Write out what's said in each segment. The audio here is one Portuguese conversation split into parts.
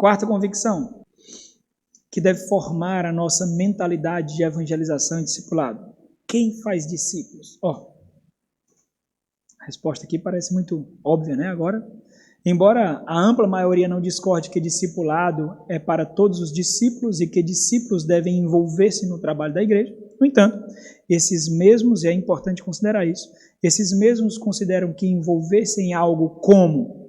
Quarta convicção, que deve formar a nossa mentalidade de evangelização e discipulado. Quem faz discípulos? A resposta aqui parece muito óbvia, né? Agora, embora a ampla maioria não discorde que discipulado é para todos os discípulos e que discípulos devem envolver-se no trabalho da igreja, no entanto, esses mesmos, e é importante considerar isso, esses mesmos consideram que envolver-se em algo como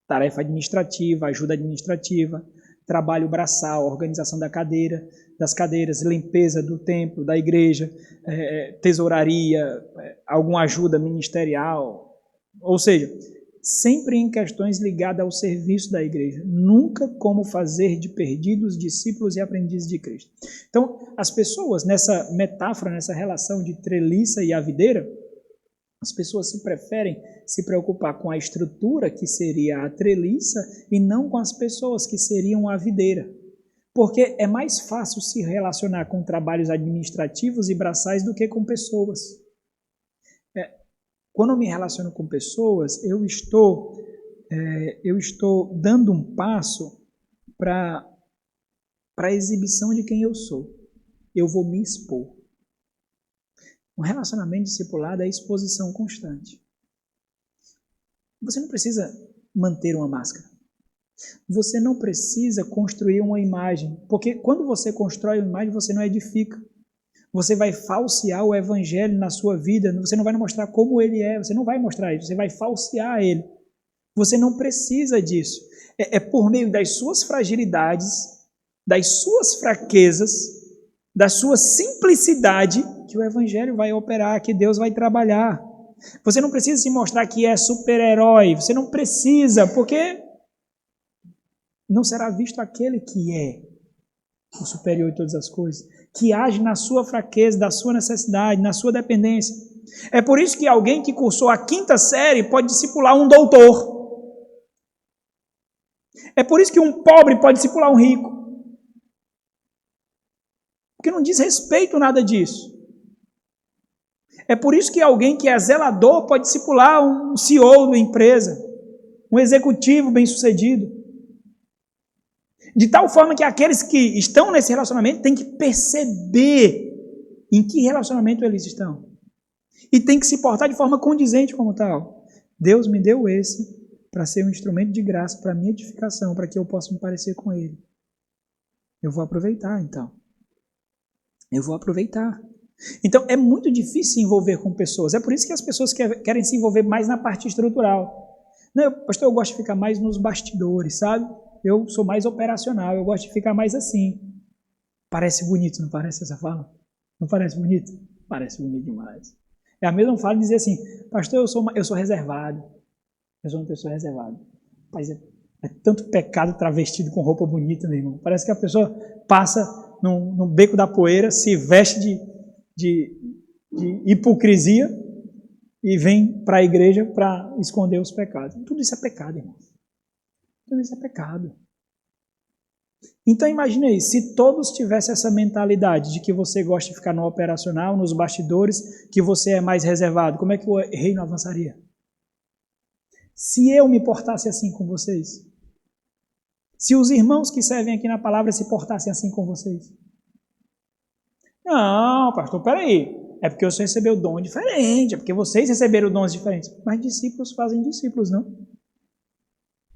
tarefa administrativa, ajuda administrativa, trabalho braçal, organização das cadeiras, limpeza do templo, da igreja, tesouraria, alguma ajuda ministerial, ou seja, sempre em questões ligadas ao serviço da igreja, nunca como fazer de perdidos discípulos e aprendizes de Cristo. Então, as pessoas, nessa metáfora, nessa relação de treliça e a videira, as pessoas preferem se preocupar com a estrutura, que seria a treliça, e não com as pessoas, que seriam a videira. Porque é mais fácil se relacionar com trabalhos administrativos e braçais do que com pessoas. Quando eu me relaciono com pessoas, eu estou dando um passo para a exibição de quem eu sou. Eu vou me expor. Um relacionamento discipulado é exposição constante. Você não precisa manter uma máscara. Você não precisa construir uma imagem, porque quando você constrói uma imagem, você não edifica. Você vai falsear o evangelho na sua vida, você não vai mostrar como ele é, você não vai mostrar isso, você vai falsear ele. Você não precisa disso. É por meio das suas fragilidades, das suas fraquezas, da sua simplicidade, que o evangelho vai operar, que Deus vai trabalhar. Você não precisa se mostrar que é super-herói, você não precisa, porque não será visto aquele que é o superior de todas as coisas, que age na sua fraqueza, da sua necessidade, na sua dependência. É por isso que alguém que cursou a 5ª série pode discipular um doutor. É por isso que um pobre pode discipular um rico. Porque não diz respeito nada disso. É por isso que alguém que é zelador pode discipular um CEO de uma empresa, um executivo bem-sucedido. De tal forma que aqueles que estão nesse relacionamento têm que perceber em que relacionamento eles estão. E têm que se portar de forma condizente como tal. Deus me deu esse para ser um instrumento de graça, para minha edificação, para que eu possa me parecer com ele. Eu vou aproveitar, então. Eu vou aproveitar. Então, é muito difícil se envolver com pessoas. É por isso que as pessoas querem se envolver mais na parte estrutural. Não, pastor, eu gosto de ficar mais nos bastidores, sabe? Eu sou mais operacional, eu gosto de ficar mais assim. Parece bonito, não parece essa fala? Não parece bonito? Parece bonito demais. É a mesma fala de dizer assim, pastor, eu sou reservado. Eu sou uma pessoa reservada. Mas é tanto pecado travestido com roupa bonita, meu irmão. Parece que a pessoa passa no beco da poeira, se veste de hipocrisia e vem para a igreja para esconder os pecados. Tudo isso é pecado, irmão. Tudo isso é pecado. Então imagine aí, se todos tivessem essa mentalidade de que você gosta de ficar no operacional, nos bastidores, que você é mais reservado, como é que o reino avançaria? Se eu me portasse assim com vocês, se os irmãos que servem aqui na palavra se portassem assim com vocês. Não, pastor, peraí, é porque você recebeu dom diferente, é porque vocês receberam dons diferentes. Mas discípulos fazem discípulos, não?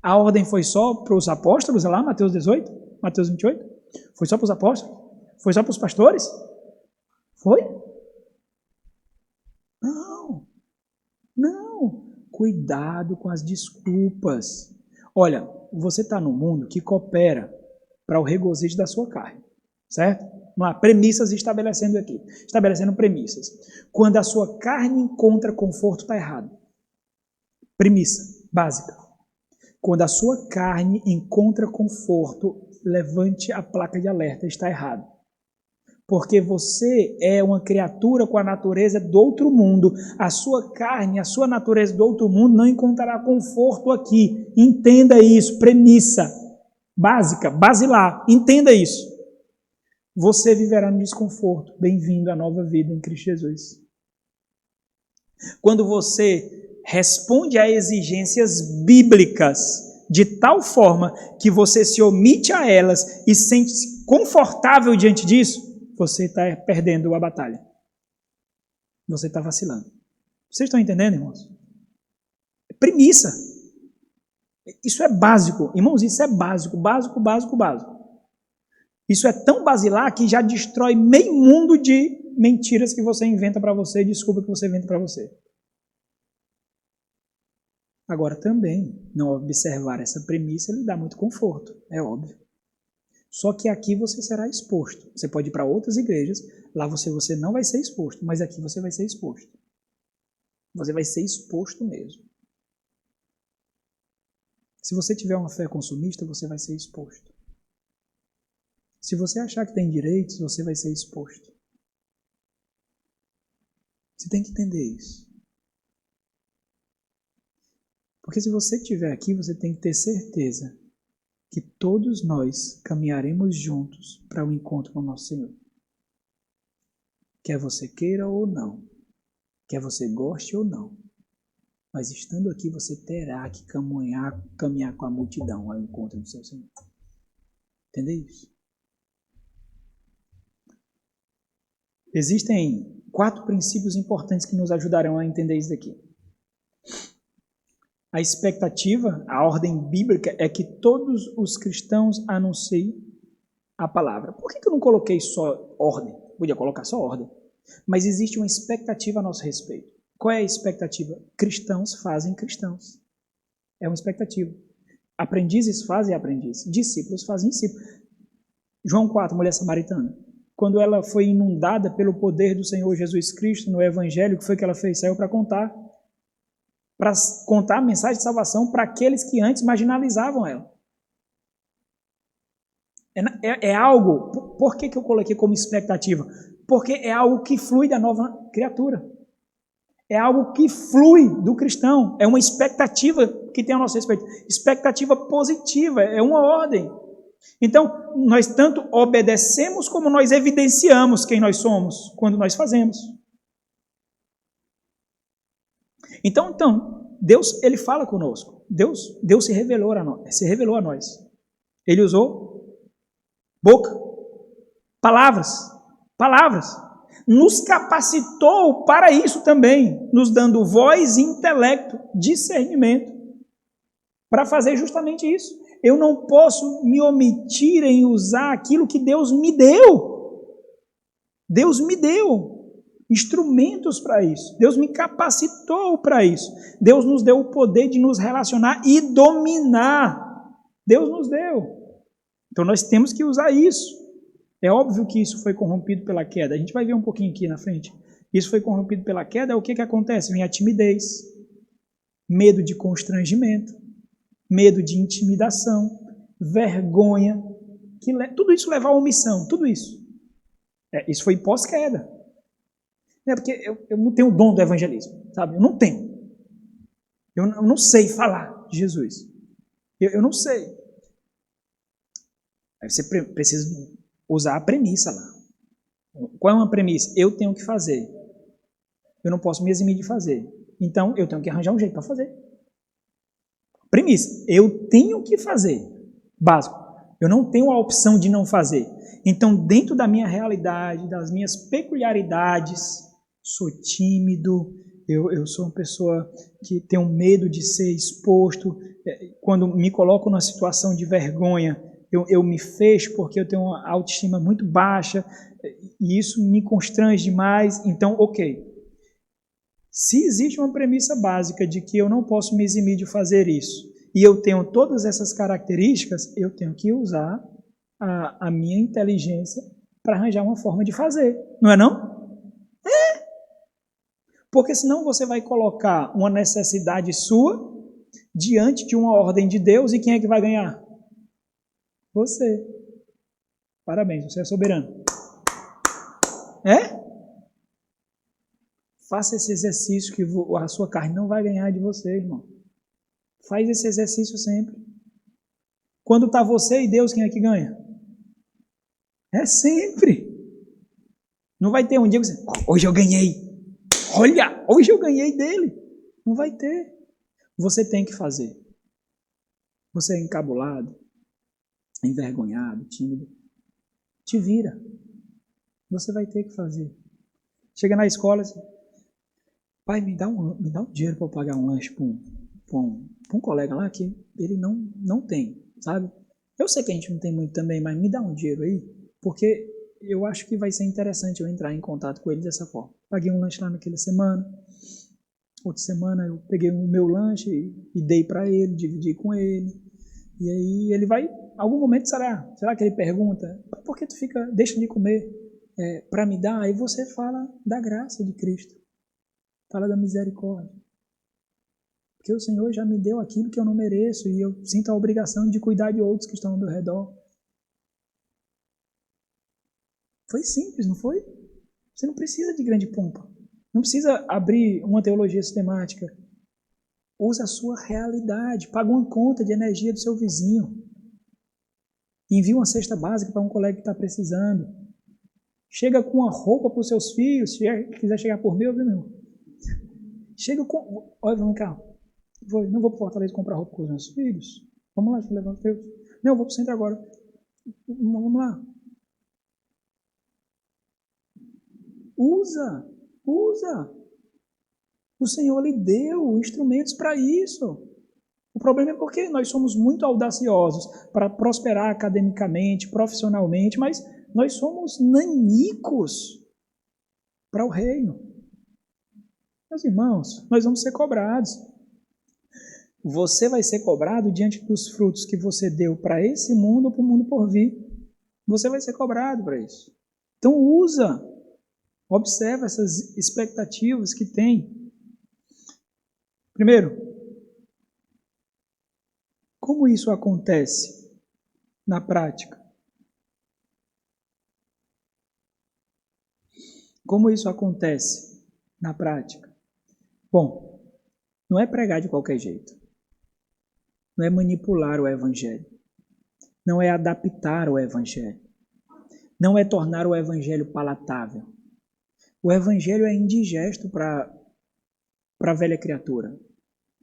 A ordem foi só para os apóstolos, lá, Mateus 18, Mateus 28? Foi só para os apóstolos? Foi só para os pastores? Foi? Não. Cuidado com as desculpas. Olha, você está num mundo que coopera para o regozijo da sua carne, certo? Não há premissas estabelecendo aqui. Estabelecendo premissas. Quando a sua carne encontra conforto, está errado. Premissa básica. Quando a sua carne encontra conforto, levante a placa de alerta, está errado. Porque você é uma criatura com a natureza do outro mundo. A sua carne, a sua natureza do outro mundo não encontrará conforto aqui. Entenda isso, premissa básica, basilar, entenda isso. Você viverá no desconforto. Bem-vindo à nova vida em Cristo Jesus. Quando você responde a exigências bíblicas de tal forma que você se omite a elas e sente-se confortável diante disso, você está perdendo a batalha. Você está vacilando. Vocês estão entendendo, irmãos? É premissa. Isso é básico. Irmãos, isso é básico. Isso é tão basilar que já destrói meio mundo de mentiras que você inventa para você, desculpa que você inventa para você. Agora também, não observar essa premissa lhe dá muito conforto, é óbvio. Só que aqui você será exposto. Você pode ir para outras igrejas, lá você não vai ser exposto, mas aqui você vai ser exposto. Você vai ser exposto mesmo. Se você tiver uma fé consumista, você vai ser exposto. Se você achar que tem direitos, você vai ser exposto. Você tem que entender isso. Porque se você estiver aqui, você tem que ter certeza que todos nós caminharemos juntos para o encontro com o nosso Senhor. Quer você queira ou não, quer você goste ou não, mas estando aqui você terá que caminhar com a multidão ao encontro do seu Senhor. Entendeu isso? Existem 4 princípios importantes que nos ajudarão a entender isso daqui. A expectativa, a ordem bíblica é que todos os cristãos anunciem a palavra. Por que eu não coloquei só ordem? Podia colocar só ordem. Mas existe uma expectativa a nosso respeito. Qual é a expectativa? Cristãos fazem cristãos. É uma expectativa. Aprendizes fazem aprendizes. Discípulos fazem discípulos. João 4, mulher samaritana. Quando ela foi inundada pelo poder do Senhor Jesus Cristo no Evangelho, o que foi que ela fez? Saiu para contar a mensagem de salvação para aqueles que antes marginalizavam ela. É algo, por que eu coloquei como expectativa? Porque é algo que flui da nova criatura. É algo que flui do cristão. É uma expectativa que tem a nosso respeito. Expectativa positiva, é uma ordem. Então, nós tanto obedecemos como nós evidenciamos quem nós somos quando nós fazemos. Então, Deus, ele fala conosco. Deus se revelou a nós. Ele usou boca, palavras. Nos capacitou para isso também, nos dando voz, intelecto, discernimento, para fazer justamente isso. Eu não posso me omitir em usar aquilo que Deus me deu. Deus me deu instrumentos para isso. Deus me capacitou para isso. Deus nos deu o poder de nos relacionar e dominar. Deus nos deu. Então nós temos que usar isso. É óbvio que isso foi corrompido pela queda. A gente vai ver um pouquinho aqui na frente. Isso foi corrompido pela queda. O que acontece? Vem a timidez, medo de constrangimento, medo de intimidação, vergonha. Tudo isso leva à omissão. Tudo isso. Isso foi pós-queda. Porque eu não tenho o dom do evangelismo, sabe? Eu não tenho. Eu não sei falar de Jesus. Eu não sei. Aí você precisa usar a premissa lá. Qual é uma premissa? Eu tenho que fazer. Eu não posso me eximir de fazer. Então, eu tenho que arranjar um jeito para fazer. Premissa. Eu tenho que fazer. Básico. Eu não tenho a opção de não fazer. Então, dentro da minha realidade, das minhas peculiaridades, sou tímido, eu sou uma pessoa que tem um medo de ser exposto. Quando me coloco numa situação de vergonha, eu me fecho porque eu tenho uma autoestima muito baixa e isso me constrange demais. Então, ok. Se existe uma premissa básica de que eu não posso me eximir de fazer isso e eu tenho todas essas características, eu tenho que usar a minha inteligência para arranjar uma forma de fazer. Não é não? Porque senão você vai colocar uma necessidade sua diante de uma ordem de Deus e quem é que vai ganhar? Você. Parabéns, você é soberano. Faça esse exercício que a sua carne não vai ganhar de você, irmão. Faz esse exercício sempre. Quando está você e Deus, quem é que ganha? É sempre. Não vai ter um dia que você, hoje eu ganhei. Olha, hoje eu ganhei dele. Não vai ter. Você tem que fazer. você é encabulado, envergonhado, tímido, te vira. Você vai ter que fazer. Chega na escola assim, pai, me dá um dinheiro para eu pagar um lanche para um colega lá que ele não tem, sabe? Eu sei que a gente não tem muito também, mas me dá um dinheiro aí, porque eu acho que vai ser interessante eu entrar em contato com ele dessa forma. Paguei um lanche lá naquela semana, outra semana eu peguei o meu lanche e dei para ele, dividi com ele, e aí ele vai, algum momento será que ele pergunta, por que tu deixa de comer para me dar? Aí você fala da graça de Cristo, fala da misericórdia. Porque o Senhor já me deu aquilo que eu não mereço e eu sinto a obrigação de cuidar de outros que estão ao meu redor. Foi simples, não foi? Você não precisa de grande pompa. Não precisa abrir uma teologia sistemática. Use a sua realidade. Paga uma conta de energia do seu vizinho. Envie uma cesta básica para um colega que está precisando. Chega com uma roupa para os seus filhos. Se quiser chegar por mim, viu, meu irmão? Chega com... Olha, vamos cá. Não vou para Fortaleza comprar roupa com os meus filhos. Vamos lá, deixa eu levar os teus. Não, eu vou para o centro agora. Vamos lá. Usa. O Senhor lhe deu instrumentos para isso. O problema é porque nós somos muito audaciosos para prosperar academicamente, profissionalmente, mas nós somos nanicos para o reino. Meus irmãos, nós vamos ser cobrados. Você vai ser cobrado diante dos frutos que você deu para esse mundo ou para o mundo por vir. Você vai ser cobrado para isso. Então usa, observa essas expectativas que tem. Primeiro, como isso acontece na prática? Como isso acontece na prática? Bom, não é pregar de qualquer jeito. Não é manipular o evangelho. Não é adaptar o evangelho. Não é tornar o evangelho palatável. O evangelho é indigesto para a velha criatura.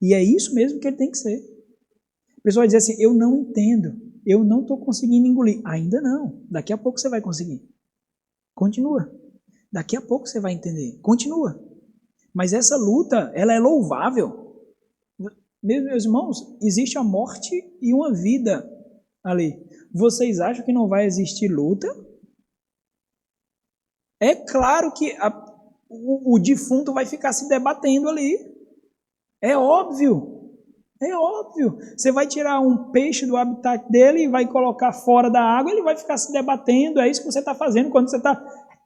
E é isso mesmo que ele tem que ser. A pessoa vai dizer assim, eu não entendo, eu não estou conseguindo engolir. Ainda não, daqui a pouco você vai conseguir. Continua. Daqui a pouco você vai entender. Continua. Mas essa luta, ela é louvável. Meus irmãos, existe a morte e uma vida ali. Vocês acham que não vai existir luta? É claro que o defunto vai ficar se debatendo ali. É óbvio. É óbvio. Você vai tirar um peixe do habitat dele e vai colocar fora da água, ele vai ficar se debatendo. É isso que você está fazendo quando você está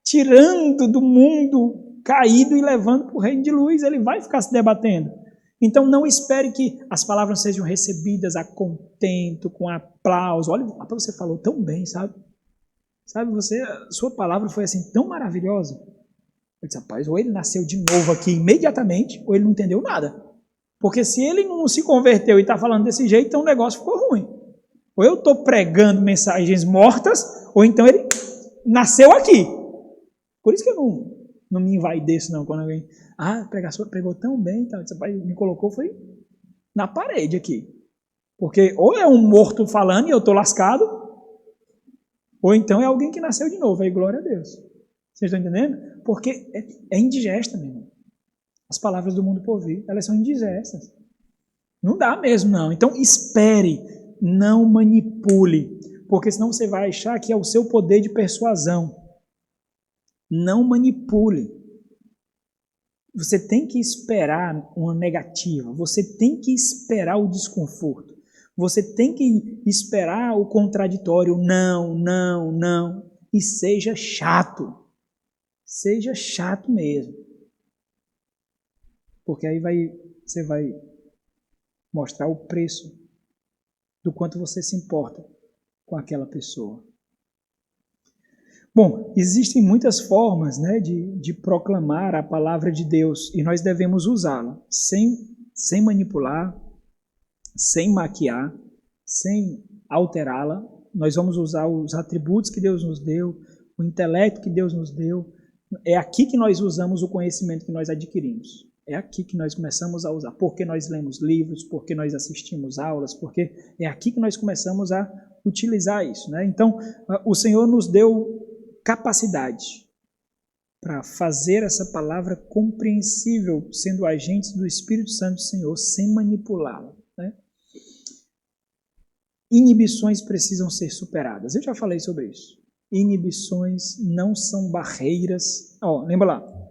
tirando do mundo caído e levando para o reino de luz. Ele vai ficar se debatendo. Então não espere que as palavras sejam recebidas a contento, com aplauso. Olha, você falou tão bem, sabe? Sabe, sua palavra foi assim tão maravilhosa. Eu disse, rapaz, ou ele nasceu de novo aqui imediatamente, ou ele não entendeu nada. Porque se ele não se converteu e está falando desse jeito, então o negócio ficou ruim. Ou eu estou pregando mensagens mortas, ou então ele nasceu aqui. Por isso que eu não me envaideço não, quando alguém... pregou tão bem, então, esse pai me colocou, foi na parede aqui. Porque ou é um morto falando e eu estou lascado, ou então é alguém que nasceu de novo, aí glória a Deus. Vocês estão entendendo? Porque é indigesta, meu irmão. As palavras do mundo por vir, elas são indigestas. Não dá mesmo, não. Então espere, não manipule, porque senão você vai achar que é o seu poder de persuasão. Não manipule. Você tem que esperar uma negativa, você tem que esperar o desconforto, você tem que esperar o contraditório, não, e seja chato. Seja chato mesmo. Porque aí você vai mostrar o preço do quanto você se importa com aquela pessoa. Bom, existem muitas formas, né, de proclamar a palavra de Deus e nós devemos usá-la sem manipular, sem maquiar, sem alterá-la. Nós vamos usar os atributos que Deus nos deu, o intelecto que Deus nos deu. É aqui que nós usamos o conhecimento que nós adquirimos. É aqui que nós começamos a usar. Porque nós lemos livros, porque nós assistimos aulas, porque é aqui que nós começamos a utilizar isso, né? Então, o Senhor nos deu capacidade para fazer essa palavra compreensível, sendo agentes do Espírito Santo do Senhor, sem manipulá-la, né? Inibições precisam ser superadas. Eu já falei sobre isso. Inibições não são barreiras. Lembra lá.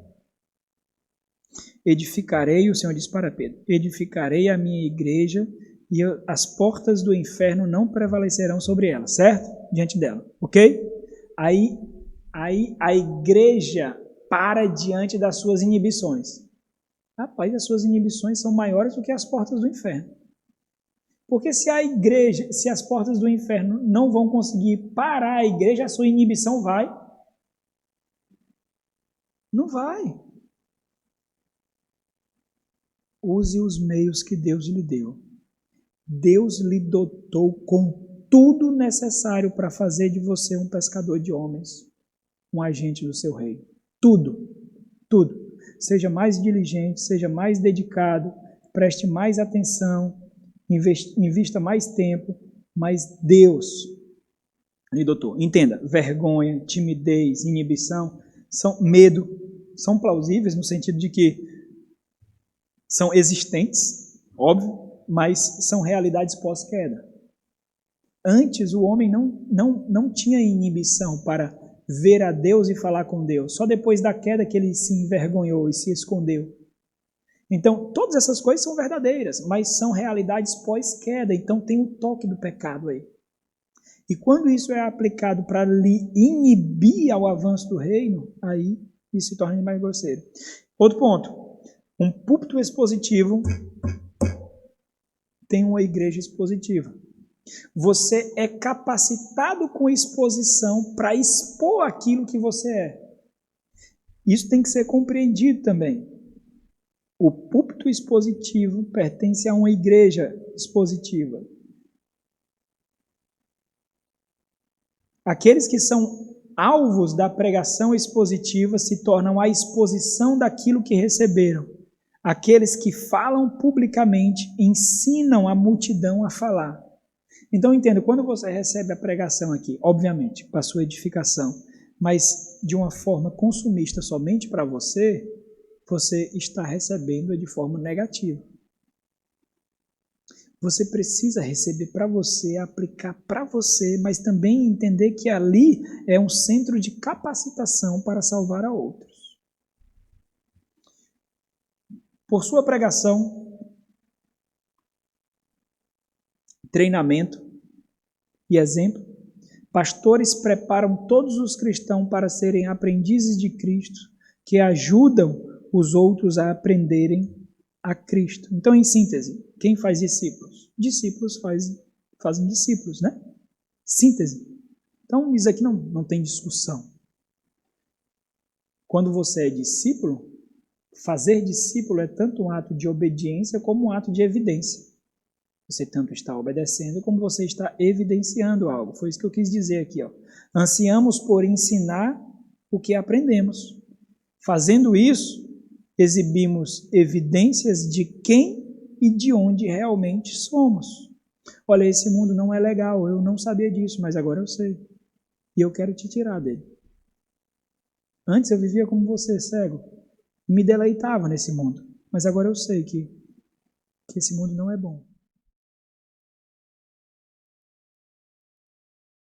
Edificarei, o Senhor diz para Pedro, edificarei a minha igreja e as portas do inferno não prevalecerão sobre ela, certo? Diante dela, ok? Aí a igreja para diante das suas inibições. Rapaz, as suas inibições são maiores do que as portas do inferno. Porque se a igreja, se as portas do inferno não vão conseguir parar a igreja, a sua inibição vai? Não vai. Use os meios que Deus lhe deu. Deus lhe dotou com tudo necessário para fazer de você um pescador de homens, um agente do seu reino. Tudo, tudo. Seja mais diligente, seja mais dedicado, preste mais atenção, invista mais tempo, mas Deus lhe dotou. Entenda, vergonha, timidez, inibição, medo, são plausíveis no sentido de que são existentes, óbvio, mas são realidades pós-queda. Antes o homem não tinha inibição para ver a Deus e falar com Deus. Só depois da queda que ele se envergonhou e se escondeu. Então, todas essas coisas são verdadeiras, mas são realidades pós-queda. Então, tem o toque do pecado aí. E quando isso é aplicado para lhe inibir ao avanço do reino, aí isso se torna mais grosseiro. Outro ponto. Um púlpito expositivo tem uma igreja expositiva. Você é capacitado com exposição para expor aquilo que você é. Isso tem que ser compreendido também. O púlpito expositivo pertence a uma igreja expositiva. Aqueles que são alvos da pregação expositiva se tornam a exposição daquilo que receberam. Aqueles que falam publicamente ensinam a multidão a falar. Então, entenda, quando você recebe a pregação aqui, obviamente, para sua edificação, mas de uma forma consumista somente para você, você está recebendo de forma negativa. Você precisa receber para você, aplicar para você, mas também entender que ali é um centro de capacitação para salvar a outros. Por sua pregação, treinamento e exemplo, pastores preparam todos os cristãos para serem aprendizes de Cristo, que ajudam os outros a aprenderem a Cristo. Então, em síntese, quem faz discípulos? Discípulos fazem discípulos, né? Síntese. Então, isso aqui não tem discussão. Quando você é discípulo, fazer discípulo é tanto um ato de obediência como um ato de evidência. Você tanto está obedecendo como você está evidenciando algo. Foi isso que eu quis dizer aqui. Ansiamos por ensinar o que aprendemos. Fazendo isso, exibimos evidências de quem e de onde realmente somos. Olha, esse mundo não é legal, eu não sabia disso, mas agora eu sei. E eu quero te tirar dele. Antes eu vivia como você, cego. Me deleitava nesse mundo. Mas agora eu sei que esse mundo não é bom.